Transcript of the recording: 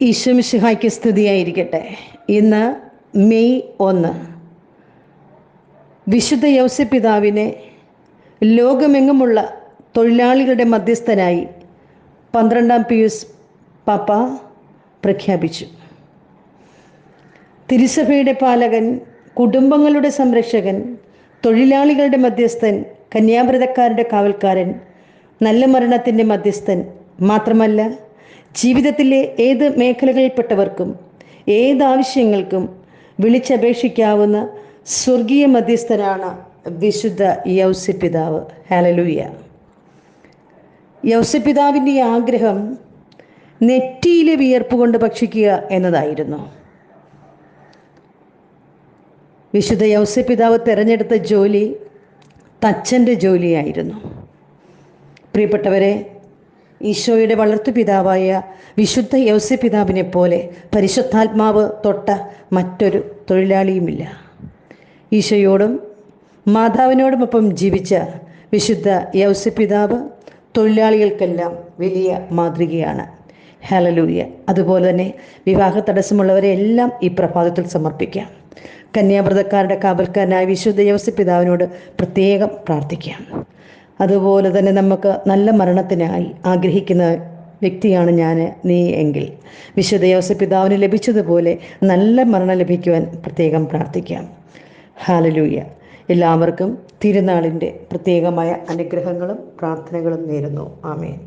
ഈശോ മിശിഹായ്ക്ക് സ്തുതിയായിരിക്കട്ടെ. ഇന്ന് മെയ് 1. വിശുദ്ധ യൗസേപ്പ് പിതാവിനെ ലോകമെങ്ങുമുള്ള തൊഴിലാളികളുടെ മധ്യസ്ഥനായി 12-ാം പിയൂസ് പാപ്പ പ്രഖ്യാപിച്ചു. തിരുസഭയുടെ പാലകൻ, കുടുംബങ്ങളുടെ സംരക്ഷകൻ, തൊഴിലാളികളുടെ മധ്യസ്ഥൻ, കന്യാവ്രതക്കാരുടെ കാവൽക്കാരൻ, നല്ല മരണത്തിൻ്റെ മധ്യസ്ഥൻ മാത്രമല്ല, ജീവിതത്തിലെ ഏത് മേഖലകളിൽപ്പെട്ടവർക്കും ഏതാവശ്യങ്ങൾക്കും വിളിച്ചപേക്ഷിക്കാവുന്ന സ്വർഗീയ മധ്യസ്ഥനാണ് വിശുദ്ധ യൗസേപ്പ് പിതാവ്. ഹല്ലേലൂയ. യൗസേപ്പ് പിതാവിൻ്റെ ആഗ്രഹം നെറ്റിയിലെ വിയർപ്പ് കൊണ്ട് ഭക്ഷിക്കുക എന്നതായിരുന്നു. വിശുദ്ധ യൗസേപ്പ് പിതാവ് തിരഞ്ഞെടുത്ത ജോലി തച്ചൻ്റെ ജോലിയായിരുന്നു. പ്രിയപ്പെട്ടവരെ, ഈശോയുടെ വളർത്തുപിതാവായ വിശുദ്ധ യൗസേപ്പ് പിതാവിനെ പോലെ പരിശുദ്ധാത്മാവ് തൊട്ട മറ്റൊരു തൊഴിലാളിയുമില്ല. ഈശോയോടും മാതാവിനോടുമൊപ്പം ജീവിച്ച വിശുദ്ധ യൗസേപ്പ് പിതാവ് തൊഴിലാളികൾക്കെല്ലാം വലിയ മാതൃകയാണ്. ഹല്ലേലൂയ. അതുപോലെ തന്നെ വിവാഹ തടസ്സമുള്ളവരെ എല്ലാം ഈ പ്രഭാതത്തിൽ സമർപ്പിക്കാം. കന്യാവ്രതക്കാരുടെ കാവൽക്കാരനായ വിശുദ്ധ യൗസേപ്പ് പിതാവിനോട് പ്രത്യേകം പ്രാർത്ഥിക്കാം. അതുപോലെ തന്നെ നമുക്ക് നല്ല മരണത്തിനായി ആഗ്രഹിക്കുന്ന വ്യക്തിയാണ് നീ എങ്കിൽ വിശുദ്ധ യൗസേപ്പ് പിതാവിന് ലഭിച്ചതുപോലെ നല്ല മരണം ലഭിക്കുവാൻ പ്രത്യേകം പ്രാർത്ഥിക്കാം. ഹല്ലേലൂയ. എല്ലാവർക്കും തിരുനാളിൻ്റെ പ്രത്യേകമായ അനുഗ്രഹങ്ങളും പ്രാർത്ഥനകളും നേരുന്നു. ആമേൻ.